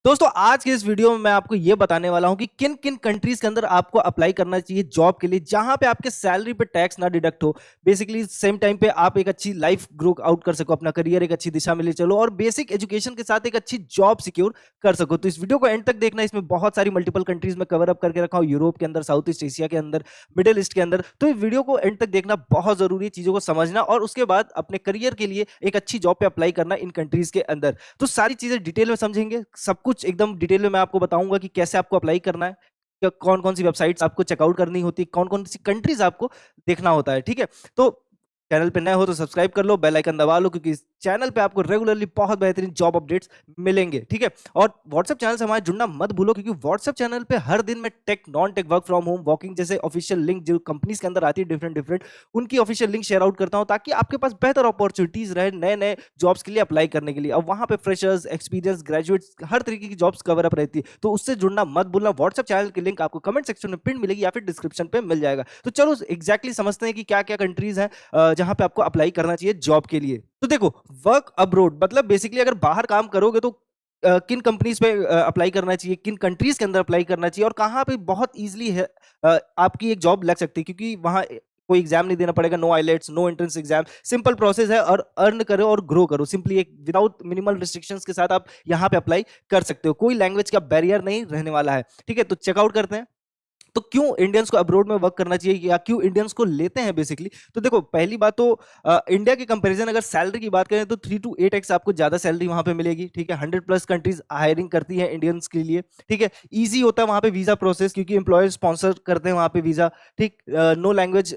दोस्तों आज के इस वीडियो में मैं आपको ये बताने वाला हूं कि किन किन कंट्रीज के अंदर आपको अप्लाई करना चाहिए जॉब के लिए जहां पे आपके सैलरी पे टैक्स ना डिडक्ट हो। बेसिकली सेम टाइम पे आप एक अच्छी लाइफ ग्रो आउट कर सको, अपना करियर एक अच्छी दिशा में ले चलो और बेसिक एजुकेशन के साथ एक अच्छी जॉब सिक्योर कर सको। तो इस वीडियो को एंड तक देखना, इसमें बहुत सारी मल्टीपल कंट्रीज में कवर अप करके रखा हूं, यूरोप के अंदर, साउथ ईस्ट एशिया के अंदर, मिडिल ईस्ट के अंदर। तो इस वीडियो को एंड तक देखना बहुत जरूरी है, चीजों को समझना और उसके बाद अपने करियर के लिए एक अच्छी जॉब पे अप्लाई करना इन कंट्रीज के अंदर। तो सारी चीजें डिटेल में समझेंगे, सब कुछ एकदम डिटेल में मैं आपको बताऊंगा कि कैसे आपको अप्लाई करना है, कौन कौन सी वेबसाइट्स आपको चेकआउट करनी होती है, कौन कौन सी कंट्रीज आपको देखना होता है। ठीक है, तो चैनल पे नए हो तो सब्सक्राइब कर लो, बेल आइकन दबा लो, क्योंकि इस चैनल पे आपको रेगुलरली बहुत बेहतरीन जॉब अपडेट्स मिलेंगे। ठीक है, और व्हाट्सएप चैनल से हमारे जुड़ना मत भूलो, क्योंकि व्हाट्सएप चैनल पे हर दिन मैं tech, non tech, work from home, walking जैसे ऑफिशियल लिंक जो कंपनीज के अंदर आती है डिफरेंट डिफरेंट, उनकी ऑफिशियल लिंक शेयर आउट करता हूं ताकि आपके पास बेहतर अपॉर्चुनिटीज रहे नए नए जॉब्स के लिए अप्लाई करने के लिए। अब वहां पे फ्रेशर्स, एक्सपीरियंस, ग्रेजुएट्स, हर तरीके की जॉब्स कवर अप रहती है, तो उससे जुड़ना मत भूलना। व्हाट्सएप चैनल की लिंक आपको कमेंट सेक्शन में पिन मिलेगी या फिर डिस्क्रिप्शन पे मिल जाएगा। तो चलो एग्जैक्टली समझते हैं कि क्या क्या कंट्रीज हैं जहां पे आपको अप्लाई करना चाहिए जॉब के लिए। तो देखो, वर्क अब्रोड मतलब बेसिकली अगर बाहर काम करोगे तो किन कंपनीज पे अप्लाई करना चाहिए, किन कंट्रीज के अंदर अप्लाई करना चाहिए और कहां पे बहुत इजीली है आपकी एक जॉब लग सकती है, क्योंकि वहां कोई एग्जाम नहीं देना पड़ेगा, no IELTS, no entrance exam, simple process है और अर्न करो और ग्रो करो सिंपली, एक विदाउट मिनिमल रिस्ट्रिक्शंस के साथ आप यहां पे अप्लाई कर सकते हो। कोई लैंग्वेज का बैरियर नहीं रहने वाला है। ठीक है, तो चेकआउट करते हैं तो क्यों इंडियंस को अब्रोड में वर्क करना चाहिए या क्यों इंडियंस को लेते हैं बेसिकली। तो देखो, पहली बात तो इंडिया के कंपैरिजन अगर सैलरी की बात करें तो 3 to 8x आपको ज्यादा सैलरी वहां पे मिलेगी। ठीक है, 100+ कंट्रीज हायरिंग करती है इंडियंस के लिए। ठीक है, इजी होता है वहां पे वीजा प्रोसेस, क्योंकि एम्प्लॉयर स्पॉन्सर करते हैं वहां पे वीजा। ठीक, नो लैंग्वेज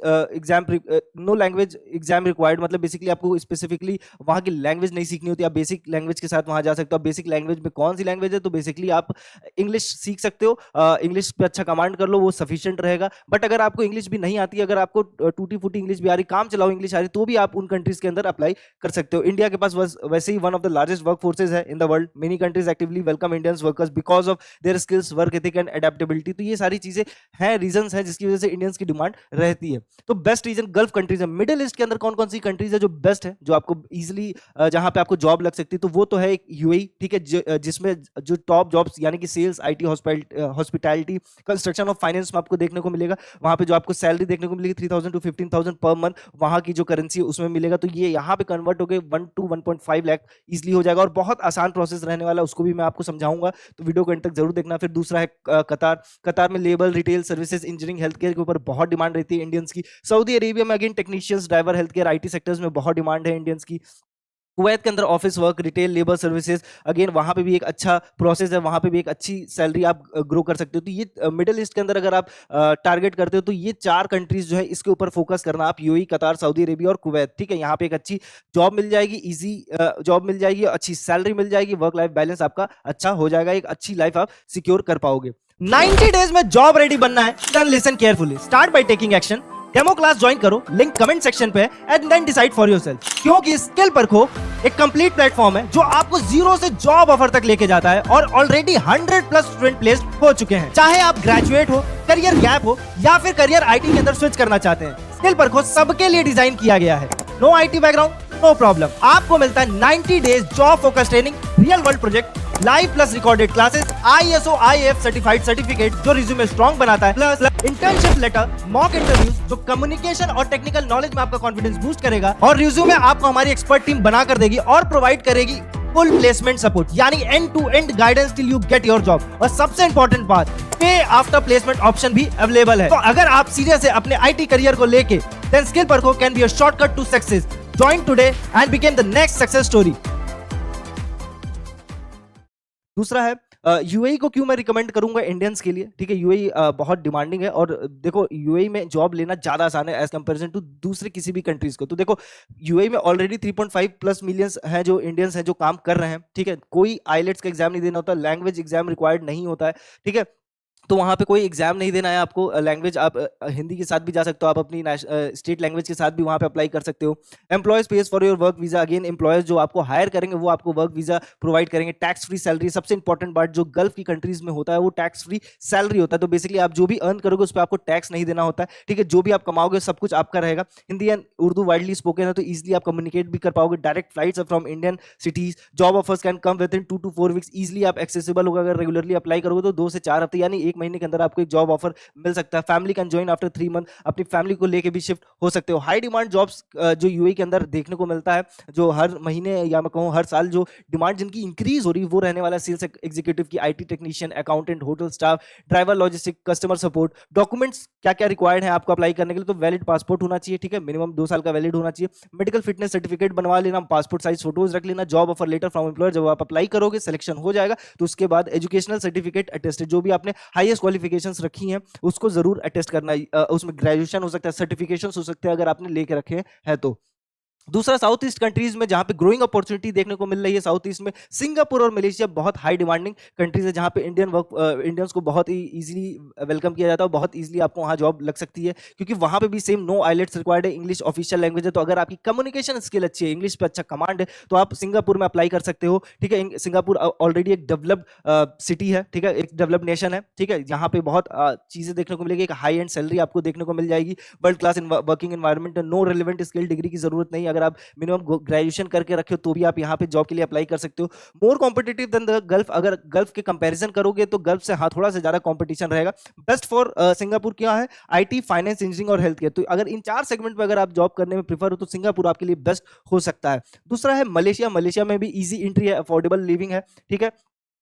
एग्जाम रिक्वायर्ड, मतलब बेसिकली आपको स्पेसिफिकली वहां की लैंग्वेज नहीं सीखनी होती, आप बेसिक लैंग्वेज के साथ वहां जा सकते हो। बेसिक लैंग्वेज में कौन सी लैंग्वेज है, तो बेसिकली आप इंग्लिश सीख सकते हो, इंग्लिश पे अच्छा कमांड कर लो, वो सफिशिएंट रहेगा। बट अगर आपको इंग्लिश भी नहीं आती, अगर आपको टूटी फूटी इंग्लिश भी आ रही, काम चलाओ इंग्लिश आ रही, तो भी आप उन कंट्रीज के अंदर अप्लाई कर सकते हो। इंडिया के पास वैसे ही one of the largest workforces है in the world. Many countries actively welcome Indians workers because of their skills, work ethic and adaptability. तो ये सारी चीजें हैं, रीजंस हैं जिसकी वजह से इंडियंस की डिमांड रहती है। तो बेस्ट रीजन गल्फ कंट्रीज है। मिडिल ईस्ट के अंदर कौन कौन सी कंट्रीज है जो बेस्ट है, जो आपको इजिली जहां पे आपको जॉब लग सकती है, तो वो तो है एक यूएई। ठीक है, जिसमें जो टॉप जॉब्स यानी कि सेल्स, आईटी, हॉस्पिटैलिटी, कंस्ट्रक्शन और फाइनेंस में आपको देखने को मिलेगा। वहां पे जो आपको सैलरी देखने को मिलेगी 3000 to 15,000 पर मंथ, वहां की जो करेंसी है उसमें मिलेगा। तो ये यहाँ पे कन्वर्ट होकर 1 to 1.5 लाख इजिली हो जाएगा और बहुत आसान प्रोसेस रहने वाला है, उसको भी मैं आपको समझाऊंगा, तो वीडियो को एंड तक जरूर देखना। फिर दूसरा है कतार। कतार में labour, retail services, engineering, health care के ऊपर बहुत डिमांड रहती है इंडियंस की। सऊदी अरेबिया में again technicians, driver, health care, IT sectors में बहुत डिमांड है इंडियंस की। कुवैत के अंदर office work, retail, labour services, again वहां पे भी एक अच्छा प्रोसेस है, वहां पे भी एक अच्छी सैलरी आप ग्रो कर सकते हो। तो ये मिडिल ईस्ट के अंदर अगर आप टारगेट करते हो तो ये 4 कंट्रीज जो है इसके ऊपर फोकस करना आप, यूएई, कतार, सऊदी अरेबिया और कुवैत। ठीक है, यहाँ पे एक अच्छी जॉब मिल जाएगी, इजी जॉब मिल जाएगी, अच्छी सैलरी मिल जाएगी, वर्क लाइफ बैलेंस आपका अच्छा हो जाएगा, एक अच्छी लाइफ आप सिक्योर कर पाओगे। 90 डेज में जॉब रेडी बनना है, then listen carefully, start by taking action. Demo class join करो, लिंक कमेंट सेक्शन पे and then decide for yourself, क्योंकि स्किल परखो एक कंप्लीट प्लेटफॉर्म है जो आपको जीरो से जॉब ऑफर तक लेके जाता है और ऑलरेडी 100+ स्टूडेंट प्लेस्ड हो चुके हैं। चाहे आप ग्रेजुएट हो, करियर गैप हो या फिर करियर आईटी के अंदर स्विच करना चाहते हैं, स्किल परखो सबके लिए डिजाइन किया गया है। No IT background, no problem, आपको मिलता है 90 days job focus training, real world project, live plus recorded classes, ISO IAF certified certificate जो रिज्यूमे स्ट्रांग बनाता है, plus internship letter, mock interviews जो कम्युनिकेशन और टेक्निकल नॉलेज में आपका कॉन्फिडेंस बूस्ट करेगा और रिज्यूमे आपको हमारी एक्सपर्ट टीम बना कर देगी और प्रोवाइड करेगी फुल प्लेसमेंट सपोर्ट, यानी end to end guidance till you get your job. और सबसे इंपॉर्टेंट बात, पे आफ्टर प्लेसमेंट ऑप्शन भी अवेलेबल है। तो अगर आप सीरियस है अपने आईटी करियर को लेके, देन स्किल परखो can be a shortcut to success. Join today and became the next success story. दूसरा है यूएई को क्यों मैं रिकमेंड करूंगा इंडियंस के लिए। ठीक है, यूएई बहुत डिमांडिंग है और देखो यूएई में जॉब लेना ज्यादा आसान है एज कंपैरिजन टू दूसरे किसी भी कंट्रीज को। तो देखो, यूएई में ऑलरेडी 3.5+ मिलियंस हैं जो इंडियंस हैं जो काम कर रहे हैं। ठीक है, कोई आईलेट्स का एग्जाम नहीं देना होता, लैंग्वेज एग्जाम रिक्वायर्ड नहीं होता है। ठीक है, तो वहाँ पे कोई एग्जाम नहीं देना है आपको। लैंग्वेज आप हिंदी के साथ भी जा सकते हो, आप अपनी स्टेट लैंग्वेज के साथ भी वहाँ पे अप्लाई कर सकते हो। Employees page for your work visa, again employees जो आपको हायर करेंगे वो आपको वर्क वीजा प्रोवाइड करेंगे। टैक्स फ्री सैलरी, सबसे इंपॉर्टेंट बात जो गल्फ की कंट्रीज में होता है वो टैक्स फ्री सैलरी होता है। तो बेसिकली आप जो भी अर्न करोगे उस पर आपको टैक्स नहीं देना होता है, ठीक है। जो भी आप कमाओगे सब कुछ आपका रहेगा। Hindi and Urdu widely spoken है तो इजिली आप कम्युनिकेट भी कर पाओगे। Direct flights from Indian cities, job offers can come with in 2 to 4 weeks, easily आप एक्सेसिबल होगा। अगर रेगुलरली अप्लाई करोगे तो 2 से 4 हफ्ते यानी 1 महीने के अंदर आपको एक जॉब ऑफर मिल सकता है। Family can join after 3 month, अपनी फैमिली को लेके भी शिफ्ट हो सकते हो। हाई डिमांड जॉब्स जो यूएई के अंदर देखने को मिलता है, जो हर महीने या मैं कहूँ हर साल जो डिमांड जिनकी इंक्रीज हो रही है वो रहने वाला सेल्स एग्जीक्यूटिव की, IT technician, accountant, hotel staff, driver, logistic, customer support. Documents क्या क्या रिक्वायर्ड है आपको अप्लाई करने के लिए, तो वैलिड पासपोर्ट होना चाहिए, ठीक है, मिनिमम 2 साल का वैलिड होना चाहिए। मेडिकल फिटनेस सर्टिफिकेट बनवा लेना, पासपोर्ट साइज फोटोज रख लेना। Job offer letter from employer, जब आप अप्लाई करोगे सिलेक्शन हो जाएगा तो उसके बाद एजुकेशनल सर्टिफिकेट अटेस्टेड, जो भी आपने हाईएस्ट क्वालिफिकेशंस रखी हैं उसको जरूर अटेस्ट करना। उसमें ग्रेजुएशन हो सकता है, सर्टिफिकेशन हो सकते हैं अगर आपने लेके रखे हैं तो। दूसरा, साउथ ईस्ट कंट्रीज में जहां पे ग्रोइंग अपॉर्चुनिटी देखने को मिल रही है, साउथ ईस्ट में सिंगापुर और मलेशिया बहुत हाई डिमांडिंग कंट्रीज है, जहां पे इंडियंस को बहुत ही इजीली वेलकम किया जाता है, बहुत इजीली आपको वहां जॉब लग सकती है। क्योंकि वहां पे भी सेम नो आइलेट्स रिक्वायर्ड है, इंग्लिश ऑफिशियल लैंग्वेज है। तो अगर आपकी कम्युनिकेशन स्किल अच्छी है, इंग्लिश पे अच्छा कमांड है, तो आप सिंगापुर में अप्लाई कर सकते हो, ठीक है। सिंगापुर ऑलरेडी एक डेवलप्ड सिटी है, ठीक है, एक डेवलप्ड नेशन है, ठीक है। यहाँ पे बहुत चीजें देखने को मिलेगी, एक हाई एंड सैलरी आपको देखने को मिल जाएगी, world class working environment, no relevant skill degree की जरूरत नहीं। अगर आप मिनिमम ग्रेजुएशन करके रखे हो तो भी आप यहाँ पे जॉब के लिए अप्लाई कर सकते हो। More competitive than the Gulf, अगर गल्फ के कंपैरिजन करोगे तो गल्फ से हाँ थोड़ा सा ज्यादा कंपटीशन रहेगा। बेस्ट फॉर सिंगापुर क्या है, आईटी, फाइनेंस, इंजीनियरिंग और हेल्थ केयर। तो अगर इन 4 सेगमेंट में अगर आप जॉब करने में प्रीफर हो तो सिंगापुर आपके लिए बेस्ट हो सकता है। दूसरा है मलेशिया। मलेशिया में भी इजी एंट्री है, अफोर्डेबल लिविंग है, ठीक है।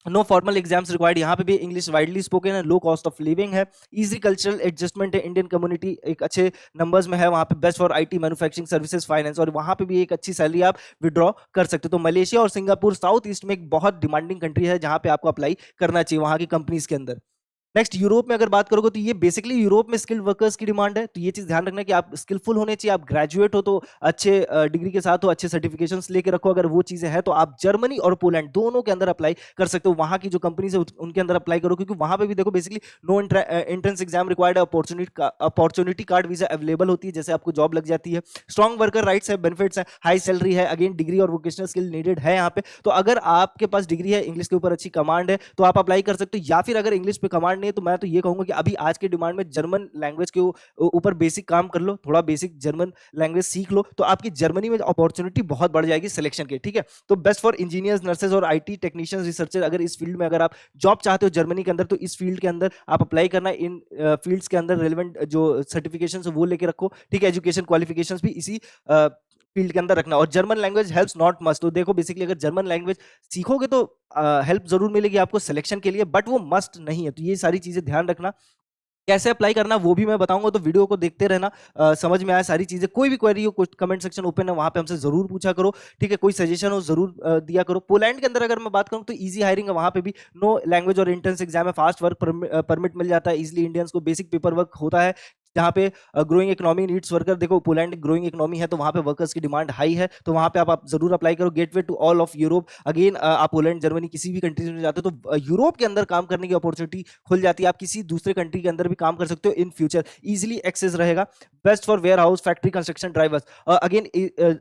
नो फॉर्मल एग्जाम्स रिक्वायर्ड, यहाँ पे भी इंग्लिश वाइडली स्पोकन है, लो कॉस्ट ऑफ लिविंग है, इजी कल्चरल एडजस्टमेंट है, इंडियन कम्युनिटी एक अच्छे नंबर्स में है वहाँ पे। Best for IT, manufacturing, services, finance, और वहाँ पे भी एक अच्छी सैलरी आप विड्रॉ कर सकते हो। तो मलेशिया और सिंगापुर साउथ ईस्ट में एक बहुत डिमांडिंग कंट्री है जहाँ पे आपको अप्लाई करना चाहिए वहाँ की कंपनीज के अंदर। नेक्स्ट, यूरोप में अगर बात करोगे तो ये बेसिकली यूरोप में स्किल्ड वर्कर्स की डिमांड है। तो ये चीज ध्यान रखना कि आप स्किलफुल होने चाहिए, आप ग्रेजुएट हो तो अच्छे डिग्री के साथ हो, अच्छे सर्टिफिकेशंस लेके रखो। अगर वो चीजें हैं तो आप जर्मनी और पोलैंड दोनों के अंदर अप्लाई कर सकते हो। वहां की जो कंपनीज है उनके अंदर अप्लाई करो, क्योंकि वहां पे भी देखो basically no entrance exam required है, अपॉर्चुनिटी कार्ड वीजा अवेलेबल होती है, जैसे आपको जॉब लग जाती है। स्ट्रॉन्ग वर्कर राइट्स है, बेनिफिट्स है, हाई सैलरी है, अगेन डिग्री और वोकेशनल स्किल नीडेड है यहाँ पे। तो अगर आपके पास डिग्री है, इंग्लिश के ऊपर अच्छी कमांड है तो आप अप्लाई कर सकते हो। या फिर अगर इंग्लिश पे कमांड नहीं है तो मैं तो ये कहूंगा कि अभी आज के डिमांड में जर्मन लैंग्वेज के ऊपर बेसिक काम कर लो, थोड़ा बेसिक जर्मन लैंग्वेज सीख लो, तो आपकी जर्मनी में अपॉर्चुनिटी बहुत बढ़ जाएगी सिलेक्शन के, ठीक है। तो बेस्ट फॉर इंजीनियर्स, नर्सेज और आईटी टेक्नीशियंस, रिसर्चर, अगर इस फील्ड में अगर आप जॉब चाहते हो जर्मनी के अंदर तो इस फील्ड के अंदर आप अप्लाई करना। इन फील्ड्स के अंदर रेलिवेंट जो सर्टिफिकेशन है वो लेके रखो, ठीक है। एजुकेशन क्वालिफिकेशंस भी इसी फील्ड के अंदर रखना। और German language helps not must, तो देखो बेसिकली अगर जर्मन लैंग्वेज सीखोगे तो हेल्प जरूर मिलेगी आपको सिलेक्शन के लिए, बट वो मस्ट नहीं है। तो ये सारी चीजें ध्यान रखना। कैसे अप्लाई करना वो भी मैं बताऊंगा, तो वीडियो को देखते रहना। समझ में आया सारी चीजें, कोई भी क्वेरी हो, कुछ कमेंट सेक्शन ओपन है वहां पे हमसे जरूर पूछा करो, ठीक है। कोई सजेशन हो जरूर दिया करो। पोलैंड के अंदर अगर मैं बात करूं तो इजी हायरिंग है, वहां पे भी नो लैंग्वेज और एंट्रेंस एग्जाम है, फास्ट वर्क परमिट मिल जाता है इजिली, इंडियंस को बेसिक पेपर वर्क होता है। जहाँ पे ग्रोइंग इकोनॉमी नीड्स वर्कर, देखो पोलैंड ग्रोइंग इकोनॉमी है तो वहाँ पे वर्कर्स की डिमांड हाई है, तो वहाँ पे आप जरूर अप्लाई करो। Gateway to all of Europe, again आप पोलैंड, जर्मनी किसी भी कंट्रीज में जाते हो तो यूरोप के अंदर काम करने की अपॉर्चुनिटी खुल जाती है। आप किसी दूसरे कंट्री के अंदर भी काम कर सकते हो इन फ्यूचर, इजिली एक्सेस रहेगा। Best for warehouse, factory, construction, drivers. Again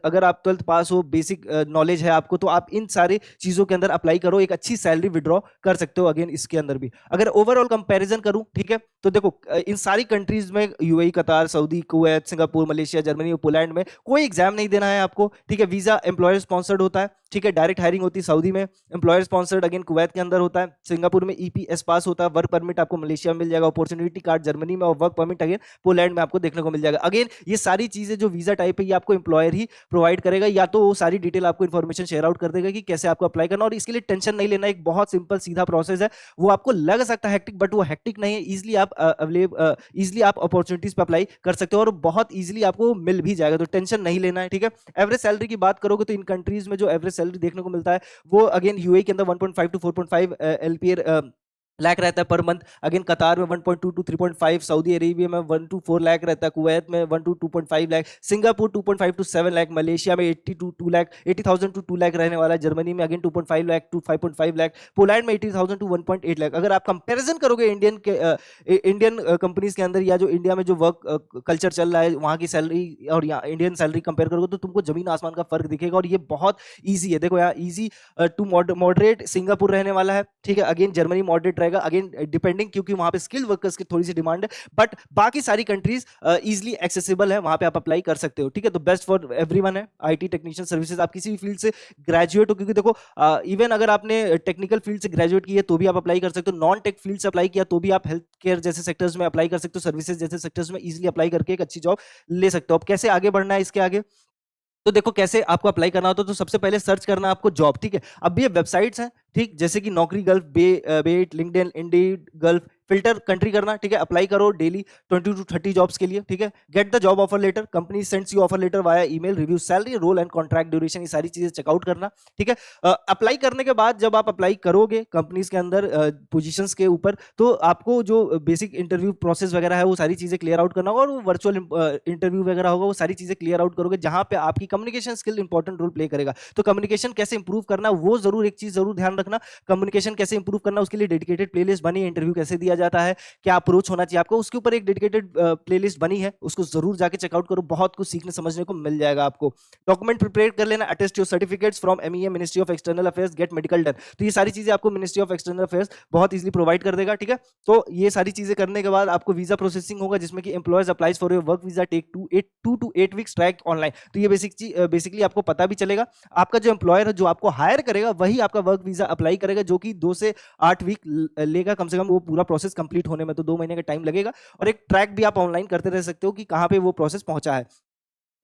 अगर आप 12th पास हो, बेसिक नॉलेज है आपको, तो आप इन सारी चीजों के अंदर अप्लाई करो, एक अच्छी सैलरी विड्रॉ कर सकते हो। अगेन इसके अंदर भी अगर ओवरऑल कंपैरिजन करूं, ठीक है, तो देखो इन सारी कंट्रीज में यूएई, कतार, Saudi, Kuwait, Singapore, Malaysia, Germany और पोलैंड में कोई एग्जाम नहीं देना है आपको, ठीक है। वीजा एम्प्लॉयर स्पॉन्सर्ड होता है, ठीक है। डायरेक्ट हायरिंग होती है सऊदी में, एम्प्लॉयर स्पॉन्सर्ड अगेन कुवैत के अंदर होता है। सिंगापुर में ईपीएस पास होता है। वर्क परमिट आपको मलेशिया में मिल जाएगा, अपॉर्चुनिटी कार्ड जर्मनी में, और वर्क परमिट अगेन पोलैंड में आपको देखने को मिल जाएगा। अगेन ये सारी चीजें जो वीजा टाइप है ये आपको एम्प्लॉयर ही प्रोवाइड करेगा, या तो वो सारी डिटेल आपको इन्फॉर्मेशन शेयर आउट कर देगा कि कैसे आपको अप्लाई करना। और इसके लिए टेंशन नहीं लेना, एक बहुत सिंपल सीधा प्रोसेस है। वो आपको लग सकता है हेक्टिक, बट वो हेक्टिक नहीं है। इजिली आप अपॉर्चुनिटीज पे अप्लाई कर सकते हो और बहुत इजिली आपको मिल भी जाएगा, तो टेंशन नहीं लेना है, ठीक है। एवरेज सैलरी की बात करोगे तो इन कंट्रीज में जो एवरेज सैलरी देखने को मिलता है वो अगेन यूएई के अंदर 1.5 to 4.5 एलपीए लाख रहता है पर मंथ। अगेन कतार में 1.2 टू 3.5, सऊदी अरेबिया में 1 टू 4 लाख रहता है, कुवैत में 1 to 2.5 lakh, Singapore 2.5 to 7 lakh, Malaysia में 80 टू 2 लाख, 80,000 टू 2 लाख रहने वाला है, जर्मनी में again 2.5 lakh to 5.5 lakh, Poland में 80,000 टू 1.8 लाख। अगर आप कंपैरिजन करोगे इंडियन कंपनीज के अंदर या जो इंडिया में जो वर्क कल्चर चल रहा है वहां की सैलरी और यहाँ इंडियन सैलरी कंपेयर करोगे तो तुमको जमीन आसमान का फर्क दिखेगा। और ये बहुत ईजी है, देखो यहाँ ईजी टू मॉडरेट सिंगापुर रहने वाला है, ठीक है। अगेन जर्मनी मॉडरेट रहेगा, अगेन डिपेंडिंग, क्योंकि वहां पे स्किल वर्कर्स की थोड़ी सी डिमांड है, बट बाकी सारी कंट्रीज इजिली एक्सेसिबल है, वहां पे आप अप्लाई कर सकते हो, ठीक है। तो बेस्ट फॉर एवरीवन है आईटी टेक्नीशियन सर्विसेज। आप किसी भी फील्ड से ग्रेजुएट हो, क्योंकि देखो इवन अगर आपने टेक्निकल फील्ड से ग्रेजुएट किया तो भी आप अप्लाई कर सकते हो, नॉन टेक फील्ड से अप्लाई किया तो भी आप हेल्थ केयर जैसे सेक्टर्स में अप्लाई कर सकते हो, सर्विसेज जैसे सेक्टर्स में इजिली अप्लाई करके एक अच्छी जॉब ले सकते हो। अब कैसे आगे बढ़ना है इसके आगे, तो देखो कैसे आपको अप्लाई करना होता है। तो सबसे पहले सर्च करना है आपको जॉब, ठीक है। अब ये वेबसाइट्स हैं, ठीक, जैसे कि Naukri Gulf, Bayt, LinkedIn, Indeed, Gulf, filter country करना, ठीक है। अप्लाई करो डेली 20 टू 30 जॉब्स के लिए, ठीक है। Get the job offer letter, company sends you offer letter via email, review salary, role and contract duration, ये सारी चीजें चेकआउट करना, ठीक है। अप्लाई करने के बाद जब आप अप्लाई करोगे कंपनीज के अंदर पोजीशंस के ऊपर, तो आपको जो बेसिक इंटरव्यू प्रोसेस वगैरह है वो सारी चीजें क्लियर आउट करना होगा, और वो वर्चुअल इंटरव्यू वगैरह होगा, वो सारी चीजें क्लियर आउट करोगे, जहां पे आपकी communication skill important role play करेगा। तो कम्युनिकेशन कैसे इंप्रूव करना, वो जरूर एक चीज जरूर ध्यान रखना, कम्युनिकेशन कैसे इंप्रूव करना, उसके लिए डेडिकेटेड प्लेलिस्ट बनी है, इंटरव्यू कैसे दिया जाता है, क्या अप्रोच होना चाहिए आपको, उसके ऊपर एक डेडिकेटेड प्लेलिस्ट बनी है, उसको जरूर जाके चेकआउट करो, बहुत कुछ सीखने समझने को मिल जाएगा आपको। डॉक्यूमेंट प्रिपेयर कर लेना, attest your certificates from MEA, ministry of external affairs, get medical done. तो ये सारी चीजें आपको मिनिस्ट्री ऑफ एक्सटर्नल अफेयर्स बहुत इजीली प्रोवाइड कर देगा, ठीक है। तो ये सारी चीजें करने के बाद आपको वीजा प्रोसेसिंग होगा, जिसमें कि employees applies for your work visa take 2 to 8 weeks track online. तो ये बेसिकली आपको पता भी चलेगा, आपका जो एम्प्लॉयर है जो आपको हायर करेगा वही आपका वर्क वीजा अप्लाई करेगा, जो कि 2 से 8 वीक लेगा कम से कम वो पूरा प्रोसेस कंप्लीट होने में, तो 2 महीने का टाइम लगेगा। और एक ट्रैक भी आप ऑनलाइन करते रह सकते हो कि कहां पे वो प्रोसेस पहुंचा है।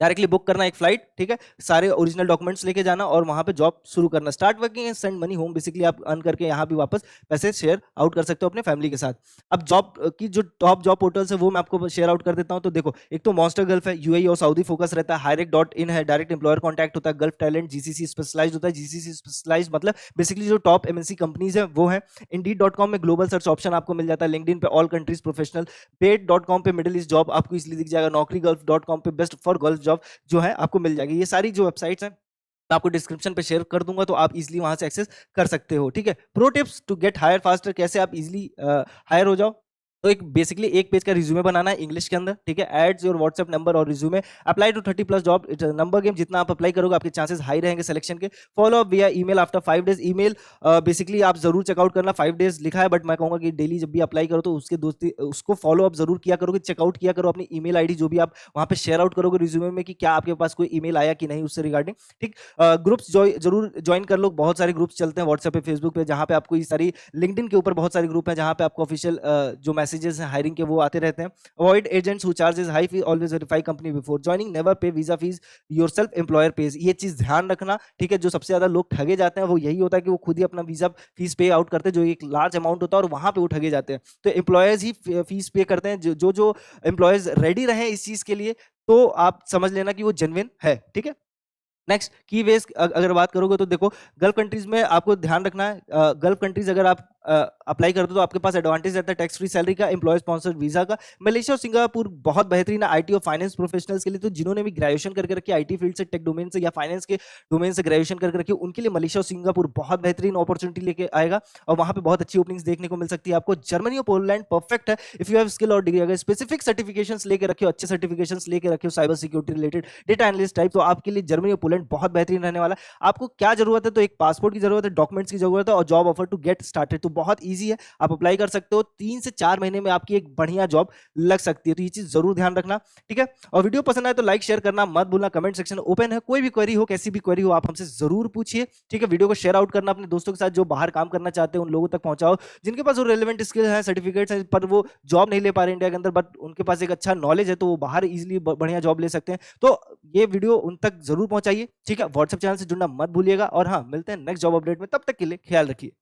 डायरेक्टली बुक करना एक फ्लाइट, ठीक है, सारे ओरिजिनल डॉक्यूमेंट्स लेके जाना और वहां पे जॉब शुरू करना, start working and send money home. Basically आप अर्न करके यहाँ भी वापस पैसे शेयर आउट कर सकते हो अपने फैमिली के साथ। अब जॉब की जो टॉप जॉब पोर्टल्स है वो मैं आपको शेयर आउट कर देता हूँ। तो देखो, एक तो मॉन्स्टर गल्फ है, यूएई और सऊदी फोकस रहता है, हायरेक.इन है, डायरेक्ट एम्प्लॉयर कॉन्टैक्ट होता है, गल्फ टैलेंट, जीसीसी स्पेशलाइज्ड होता है, जीसीसी स्पेशलाइज्ड मतलब बेसिकली जो टॉप एमएनसी कंपनीज है वो है। इंडीड.कॉम में ग्लोबल सर्च ऑप्शन आपको मिल जाता है, लिंक्डइन पे ऑल कंट्रीज प्रोफेशनल, पेड.कॉम पे मिडिल ईस्ट जॉब आपको इसलिए दिख जाएगा, नौकरी गल्फ.कॉम पे बेस्ट फॉर गर्ल्स जॉब जो है आपको मिल जाएगी। ये सारी जो वेबसाइट्स हैं मैं आपको डिस्क्रिप्शन पे शेयर कर दूंगा, तो आप इजीली वहां से एक्सेस कर सकते हो, ठीक है। Pro tips to get hired faster, कैसे आप इजीली हायर हो जाओ। तो एक बेसिकली एक पेज का रिज्यूमे बनाना है इंग्लिश के अंदर, ठीक है। एड्स योर व्हाट्सएप नंबर और resume, apply to 30 plus job, it's number game, जितना आप अप्लाई करोगे आपके चांसेस हाई रहेंगे सिलेक्शन के। Follow up via email after 5 days, email basically आप जरूर चेकआउट करना, 5 डेज लिखा है बट मैं कहूंगा कि डेली जब भी अप्लाई करो तो उसके दोस्ती उसको फॉलो अप जरूर किया करोगे, चेकआउट किया करो अपनी ईमेल आईडी जो भी आप वहां पे शेयर आउट करोगे रिज्यूमे में, कि क्या आपके पास कोई ईमेल आया कि नहीं उससे रिगार्डिंग, ठीक। ग्रुप्स जरूर ज्वाइन कर लो, बहुत सारे ग्रुप्स चलते हैं व्हाट्सएप पे, फेसबुक पे, जहां पे आपको ये सारी, लिंक्डइन के ऊपर बहुत सारे ग्रुप हैं जहां पे आपको ऑफिशियल जो मैसेजेस हैं हायरिंग के वो आते रहते हैं। Avoid agents who charges high fee, always verify company before joining, never pay visa fees, yourself employer pays. ये चीज ध्यान रखना, ठीक है। जो सबसे ज्यादा लोग ठगे जाते हैं वो यही होता है कि वो खुद ही अपना वीजा फीस पे आउट करते हैं, जो एक लार्ज अमाउंट होता है, और वहां पे वो ठगे जाते हैं। तो एम्प्लॉयर्स ही फीस पे करते हैं, जो एम्प्लॉयर्स रेडी रहे इस चीज के लिए, तो आप समझ लेना कि वो जेन्युइन है, ठीक है। नेक्स्ट की वेज अगर बात करोगे तो देखो, गल्फ कंट्रीज में आपको ध्यान रखना है, गल्फ कंट्रीज अगर आप अप्लाई करते हो तो आपके पास एडवांटेज रहता है टैक्स फ्री सैलरी का, एम्प्लॉय स्पॉन्सर्ड वीजा का। मलेशिया और सिंगापुर बहुत बेहतरीन है आईटी और फाइनेंस प्रोफेशनल्स के लिए, तो जिन्होंने भी ग्रेजुएशन करके रखी आईटी फील्ड से, टेक डोमेन से या फाइनेंस के डोमेन से ग्रेजुएशन करके रखी, उनके लिए मलेशिया और सिंगापुर बहुत बेहतरीन अपॉर्चुनिटी लेके आएगा, और वहां पे बहुत अच्छी ओपनिंग्स देखने को मिल सकती है आपको। जर्मनी और पोलैंड परफेक्ट है इफ यू हैव स्किल और डिग्री, अगर स्पेसिफिक सर्टिफिकेशंस लेके रखे हो, अच्छे सर्टिफिकेशंस लेके रखे हो cyber security related, data analyst type, तो आपके लिए जर्मनी और पोलैंड बहुत बेहतरीन रहने वाला है। आपको क्या जरूरत है, तो एक पासपोर्ट की जरूरत है, डॉक्यूमेंट्स की जरूरत है, और job offer to get started, तो बहुत ईजी है, आप अप्लाई कर सकते हो, 3 से 4 महीने में आपकी एक बढ़िया जॉब लग सकती है। तो ये चीज जरूर ध्यान रखना, ठीक है। और वीडियो पसंद आए तो लाइक शेयर करना मत भूलना, कमेंट सेक्शन ओपन है, कोई भी क्वेरी हो, कैसी भी क्वेरी हो, आप हमसे जरूर पूछिए, ठीक है। वीडियो को शेयर आउट करना अपने दोस्तों के साथ, जो बाहर काम करना चाहते हैं उन लोगों तक पहुंचाओ, जिनके पास वो रेलेवेंट स्किल है, सर्टिफिकेट्स है, पर वो जॉब नहीं ले पा रहे इंडिया के अंदर, बट उनके पास एक अच्छा नॉलेज है, तो वो बाहर इजिली बढ़िया जॉब ले सकते हैं। तो ये वीडियो उन तक जरूर पहुंचाइए, ठीक है। व्हाट्सएप चैनल से जुड़ना मत भूलिएगा, और हाँ, मिलते हैं नेक्स्ट जॉब अपडेट में, तब तक के लिए ख्याल रखिए।